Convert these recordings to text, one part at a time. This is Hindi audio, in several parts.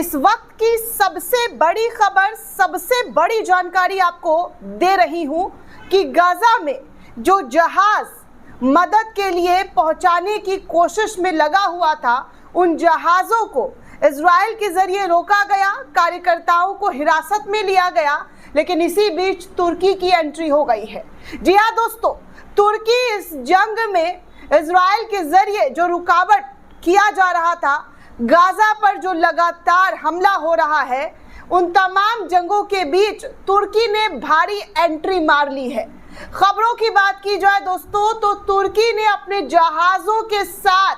इस वक्त की सबसे बड़ी खबर, सबसे बड़ी जानकारी आपको दे रही हूं कि गाजा में जो जहाज मदद के लिए पहुंचाने की कोशिश में लगा हुआ था, उन जहाज़ों को इजराइल के जरिए रोका गया, कार्यकर्ताओं को हिरासत में लिया गया। लेकिन इसी बीच तुर्की की एंट्री हो गई है। जी हाँ दोस्तों, तुर्की इस जंग में इजराइल के जरिए जो रुकावट किया जा रहा था, गाजा पर जो लगातार हमला हो रहा है, उन तमाम जंगों के बीच तुर्की ने भारी एंट्री मार ली है। खबरों की बात की जाए दोस्तों, तो तुर्की ने अपने जहाज़ों के साथ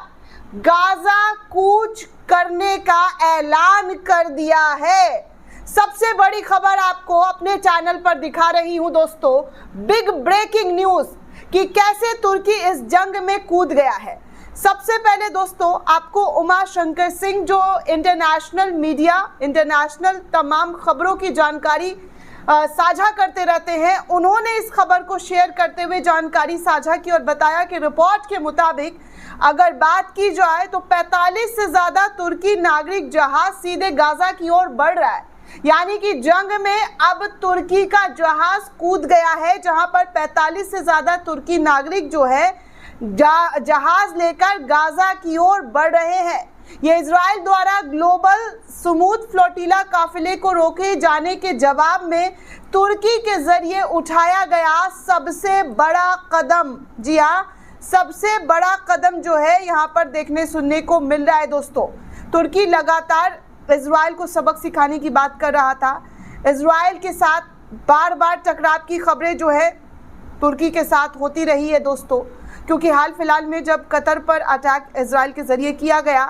गाजा कूच करने का ऐलान कर दिया है। सबसे बड़ी खबर आपको अपने चैनल पर दिखा रही हूं दोस्तों, बिग ब्रेकिंग न्यूज़ कि कैसे तुर्की इस जंग में कूद गया है। सबसे पहले दोस्तों, आपको उमा शंकर सिंह जो इंटरनेशनल मीडिया, इंटरनेशनल तमाम खबरों की जानकारी साझा करते रहते हैं, उन्होंने इस खबर को शेयर करते हुए जानकारी साझा की और बताया कि रिपोर्ट के मुताबिक अगर बात की जाए तो 45 से ज़्यादा तुर्की नागरिक जहाज सीधे गाजा की ओर बढ़ रहा है। यानी कि जंग में अब तुर्की का जहाज कूद गया है, जहां पर 45 से ज़्यादा तुर्की नागरिक जो है जहाज लेकर गाजा की ओर बढ़ रहे हैं। ये इजराइल द्वारा ग्लोबल स्मूथ फ्लोटिला काफिले को रोके जाने के जवाब में तुर्की के जरिए उठाया गया सबसे बड़ा कदम। जी हाँ, सबसे बड़ा कदम जो है यहाँ पर देखने सुनने को मिल रहा है दोस्तों। तुर्की लगातार इजराइल को सबक सिखाने की बात कर रहा था। इजराइल के साथ बार बार टकराव की खबरें जो है तुर्की के साथ होती रही है दोस्तों, क्योंकि हाल फिलहाल में जब कतर पर अटैक इजराइल के ज़रिए किया गया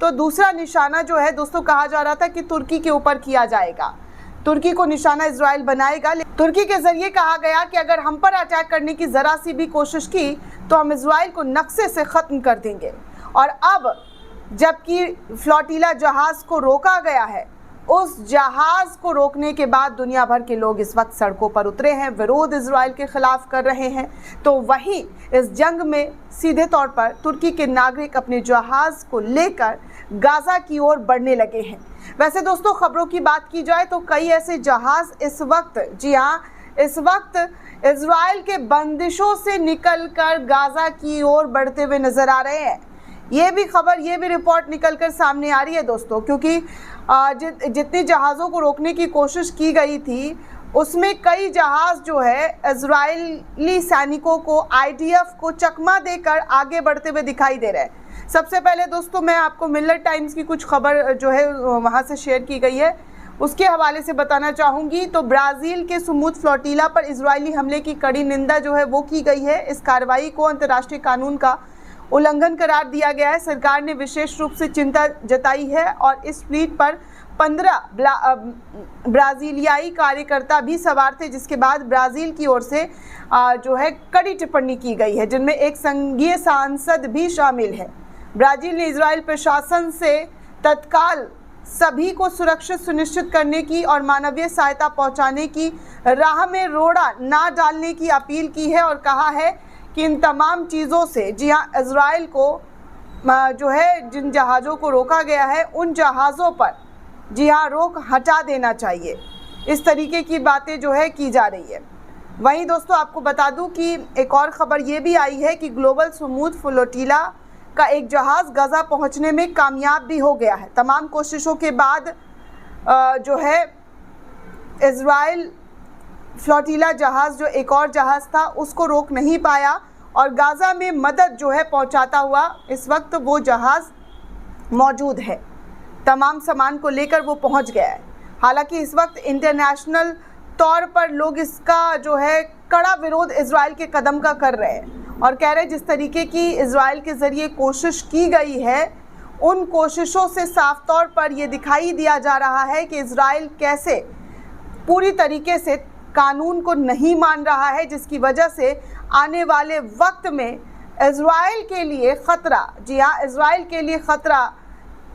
तो दूसरा निशाना जो है दोस्तों कहा जा रहा था कि तुर्की के ऊपर किया जाएगा, तुर्की को निशाना इजराइल बनाएगा। तुर्की के ज़रिए कहा गया कि अगर हम पर अटैक करने की ज़रा सी भी कोशिश की तो हम इजराइल को नक्शे से ख़त्म कर देंगे। और अब जबकि फ्लोटिला जहाज़ को रोका गया है, उस जहाज़ को रोकने के बाद दुनिया भर के लोग इस वक्त सड़कों पर उतरे हैं, विरोध इजराइल के खिलाफ कर रहे हैं। तो वहीं इस जंग में सीधे तौर पर तुर्की के नागरिक अपने जहाज़ को लेकर गाजा की ओर बढ़ने लगे हैं। वैसे दोस्तों, खबरों की बात की जाए तो कई ऐसे जहाज़ इस वक्त, जी हाँ, इस वक्त इजराइल के बंदिशों से निकलकर गाजा की ओर बढ़ते हुए नजर आ रहे हैं। ये भी खबर, ये भी रिपोर्ट निकलकर सामने आ रही है दोस्तों, क्योंकि जितने जहाज़ों को रोकने की कोशिश की गई थी उसमें कई जहाज़ जो है इजरायली सैनिकों को, IDF को चकमा देकर आगे बढ़ते हुए दिखाई दे रहे हैं। सबसे पहले दोस्तों मैं आपको मिलर टाइम्स की कुछ खबर जो है वहाँ से शेयर की गई है, उसके हवाले से बताना चाहूँगी। तो ब्राज़ील के स्मूथ फ्लोटिला पर इजरायली हमले की कड़ी निंदा जो है वो की गई है। इस कार्रवाई को अंतर्राष्ट्रीय कानून का उल्लंघन करार दिया गया है। सरकार ने विशेष रूप से चिंता जताई है और इस फ्लीट पर 15 ब्राज़ीलियाई कार्यकर्ता भी सवार थे, जिसके बाद ब्राज़ील की ओर से जो है कड़ी टिप्पणी की गई है, जिनमें एक संघीय सांसद भी शामिल है। ब्राज़ील ने इजराइल प्रशासन से तत्काल सभी को सुरक्षित सुनिश्चित करने की और मानवीय सहायता पहुंचाने की राह में रोड़ा ना डालने की अपील की है और कहा है कि इन तमाम चीज़ों से, जी हाँ, इजराइल को जो है जिन जहाज़ों को रोका गया है उन जहाज़ों पर, जी हाँ, रोक हटा देना चाहिए। इस तरीके की बातें जो है की जा रही है। वहीं दोस्तों आपको बता दूं कि एक और ख़बर ये भी आई है कि ग्लोबल स्मूथ फ्लोटिला का एक जहाज़ गाजा पहुंचने में कामयाब भी हो गया है। तमाम कोशिशों के बाद जो है इजराइल फ्लोटिला जहाज़, जो एक और जहाज़ था, उसको रोक नहीं पाया और गाजा में मदद जो है पहुंचाता हुआ इस वक्त वो जहाज़ मौजूद है। तमाम सामान को लेकर वो पहुंच गया है। हालांकि इस वक्त इंटरनेशनल तौर पर लोग इसका जो है कड़ा विरोध इजराइल के कदम का कर रहे हैं और कह रहे हैं जिस तरीके की इजराइल के ज़रिए कोशिश की गई है, उन कोशिशों से साफ तौर पर ये दिखाई दिया जा रहा है कि इजराइल कैसे पूरी तरीके से कानून को नहीं मान रहा है, जिसकी वजह से आने वाले वक्त में इजराइल के लिए ख़तरा, जी हाँ, इजराइल के लिए ख़तरा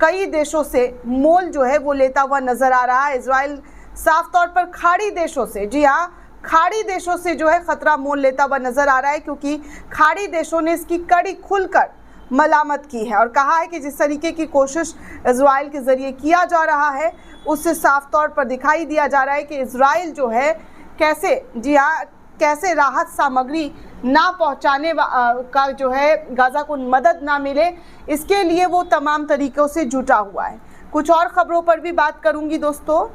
कई देशों से मोल जो है वो लेता हुआ नज़र आ रहा है। इजराइल साफ तौर पर खाड़ी देशों से, जी हाँ, खाड़ी देशों से जो है ख़तरा मोल लेता हुआ नज़र आ रहा है, क्योंकि खाड़ी देशों ने इसकी कड़ी खुलकर मलामत की है और कहा है कि जिस तरीके की कोशिश इजराइल के ज़रिए किया जा रहा है उससे साफ तौर पर दिखाई दिया जा रहा है कि इजराइल जो है कैसे, जी हाँ, कैसे राहत सामग्री ना पहुंचाने का जो है गाज़ा को मदद ना मिले, इसके लिए वो तमाम तरीक़ों से जुटा हुआ है। कुछ और ख़बरों पर भी बात करूंगी दोस्तों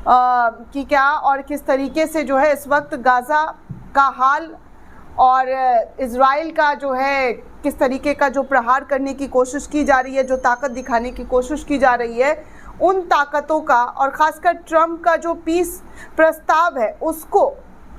कि क्या और किस तरीके से जो है इस वक्त गाज़ा का हाल और इजराइल का जो है किस तरीके का जो प्रहार करने की कोशिश की जा रही है, जो ताकत दिखाने की कोशिश की जा रही है, उन ताकतों का और ख़ासकर ट्रंप का जो पीस प्रस्ताव है उसको,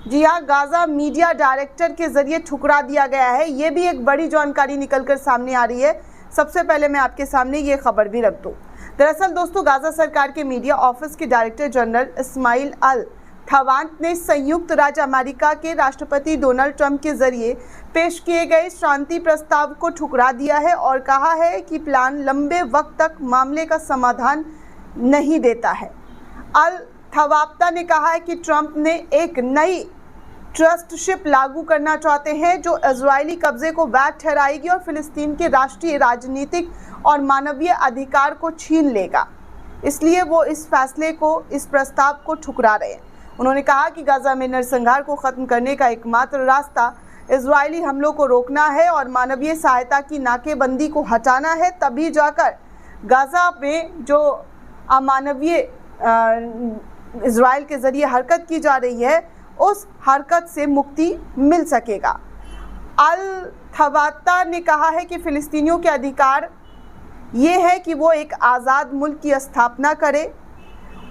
जी हाँ, गाज़ा मीडिया डायरेक्टर के ज़रिए ठुकरा दिया गया है। ये भी एक बड़ी जानकारी निकलकर सामने आ रही है। सबसे पहले मैं आपके सामने ये खबर भी रख दूँ। दरअसल दोस्तों, गाज़ा सरकार के मीडिया ऑफिस के डायरेक्टर जनरल इस्माइल अल थवांत ने संयुक्त राज्य अमेरिका के राष्ट्रपति डोनाल्ड ट्रंप के जरिए पेश किए गए शांति प्रस्ताव को ठुकरा दिया है और कहा है कि प्लान लंबे वक्त तक मामले का समाधान नहीं देता है। अल थवाप्ता ने कहा है कि ट्रंप ने एक नई ट्रस्टशिप लागू करना चाहते हैं जो इजरायली कब्जे को वैध ठहराएगी और फिलिस्तीन के राष्ट्रीय, राजनीतिक और मानवीय अधिकार को छीन लेगा। इसलिए वो इस फैसले को, इस प्रस्ताव को ठुकरा रहे हैं। उन्होंने कहा कि गाज़ा में नरसंहार को ख़त्म करने का एकमात्र रास्ता इजरायली हमलों को रोकना है और मानवीय सहायता की नाकेबंदी को हटाना है, तभी जाकर गाज़ा में जो अमानवीय इजराइल के ज़रिए हरकत की जा रही है उस हरकत से मुक्ति मिल सकेगा। अल थवाता ने कहा है कि फ़िलिस्तीनियों के अधिकार ये है कि वो एक आज़ाद मुल्क की स्थापना करे।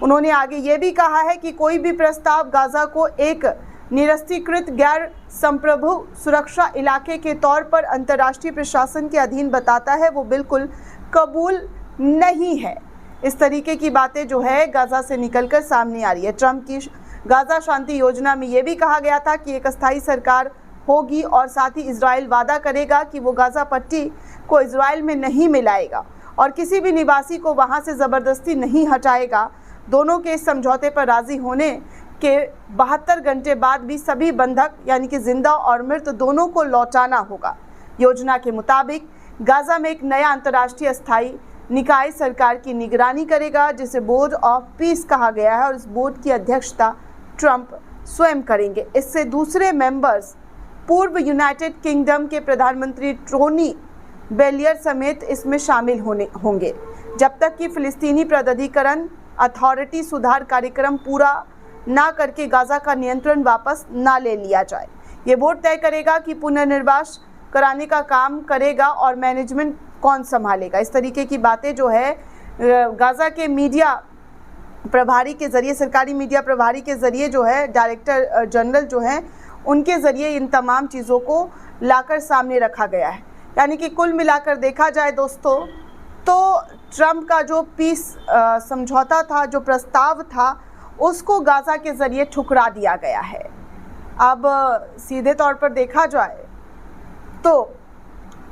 उन्होंने आगे ये भी कहा है कि कोई भी प्रस्ताव गाज़ा को एक निरस्त्रीकृत गैर संप्रभु सुरक्षा इलाके के तौर पर अंतर्राष्ट्रीय प्रशासन के अधीन बताता है वो बिल्कुल कबूल नहीं है। इस तरीके की बातें जो है गाज़ा से निकलकर सामने आ रही है। ट्रंप की गाज़ा शांति योजना में ये भी कहा गया था कि एक अस्थायी सरकार होगी और साथ ही इजराइल वादा करेगा कि वो गाज़ा पट्टी को इजराइल में नहीं मिलाएगा और किसी भी निवासी को वहाँ से ज़बरदस्ती नहीं हटाएगा। दोनों के इस समझौते पर राज़ी होने के 72 घंटे बाद भी सभी बंधक यानी कि जिंदा और मृत दोनों को लौटाना होगा। योजना के मुताबिक गाज़ा में एक नया अंतर्राष्ट्रीय अस्थायी निकाय सरकार की निगरानी करेगा जिसे बोर्ड ऑफ पीस कहा गया है और इस बोर्ड की अध्यक्षता ट्रंप स्वयं करेंगे। इससे दूसरे मेंबर्स पूर्व यूनाइटेड किंगडम के प्रधानमंत्री टोनी ब्लेयर समेत इसमें शामिल होंगे जब तक कि फ़िलिस्तीनी प्राधिकरण अथॉरिटी सुधार कार्यक्रम पूरा ना करके गाज़ा का नियंत्रण वापस ना ले लिया जाए। ये बोर्ड तय करेगा कि पुनर्निर्वास कराने का काम करेगा और मैनेजमेंट कौन संभालेगा। इस तरीके की बातें जो है गाज़ा के मीडिया प्रभारी के ज़रिए, सरकारी मीडिया प्रभारी के ज़रिए जो है डायरेक्टर जनरल जो हैं उनके ज़रिए इन तमाम चीज़ों को लाकर सामने रखा गया है। यानी कि कुल मिलाकर देखा जाए दोस्तों तो ट्रंप का जो पीस समझौता था, जो प्रस्ताव था, उसको गाज़ा के ज़रिए ठुकरा दिया गया है। अब सीधे तौर पर देखा जाए तो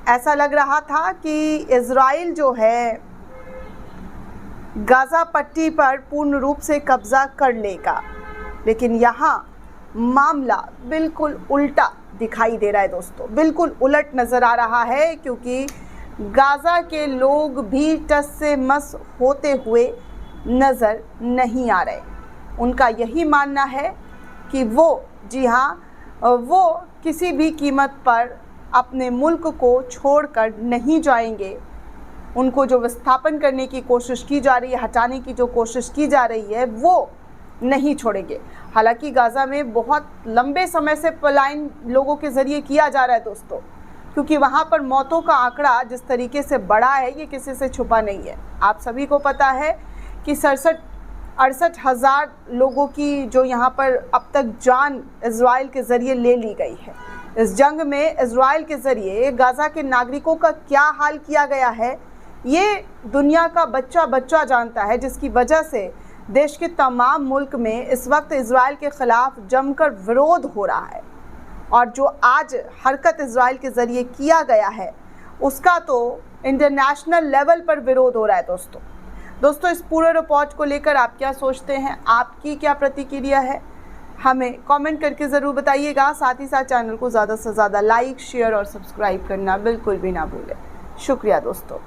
ऐसा लग रहा था कि इजराइल जो है गाज़ा पट्टी पर पूर्ण रूप से कब्ज़ा कर लेगा, लेकिन यहाँ मामला बिल्कुल उल्टा दिखाई दे रहा है दोस्तों, बिल्कुल उलट नज़र आ रहा है क्योंकि गाज़ा के लोग भी टस से मस होते हुए नज़र नहीं आ रहे। उनका यही मानना है कि वो, जी हाँ, वो किसी भी कीमत पर अपने मुल्क को छोड़कर नहीं जाएंगे। उनको जो विस्थापन करने की कोशिश की जा रही है, हटाने की जो कोशिश की जा रही है, वो नहीं छोड़ेंगे। हालांकि गाज़ा में बहुत लंबे समय से पलायन लोगों के ज़रिए किया जा रहा है दोस्तों, क्योंकि वहाँ पर मौतों का आंकड़ा जिस तरीके से बढ़ा है ये किसी से छुपा नहीं है। आप सभी को पता है कि 67-68 हज़ार लोगों की जो यहाँ पर अब तक जान इजराइल के ज़रिए ले ली गई है। इस जंग में इजराइल के ज़रिए गाज़ा के नागरिकों का क्या हाल किया गया है ये दुनिया का बच्चा बच्चा जानता है, जिसकी वजह से देश के तमाम मुल्क में इस वक्त इजराइल के ख़िलाफ़ जमकर विरोध हो रहा है। और जो आज हरकत इजराइल के ज़रिए किया गया है उसका तो इंटरनेशनल लेवल पर विरोध हो रहा है दोस्तों इस पूरे रिपोर्ट को लेकर आप क्या सोचते हैं, आपकी क्या प्रतिक्रिया है, हमें कमेंट करके ज़रूर बताइएगा। साथ ही साथ चैनल को ज़्यादा से ज़्यादा लाइक, शेयर और सब्सक्राइब करना बिल्कुल भी ना भूलें। शुक्रिया दोस्तों।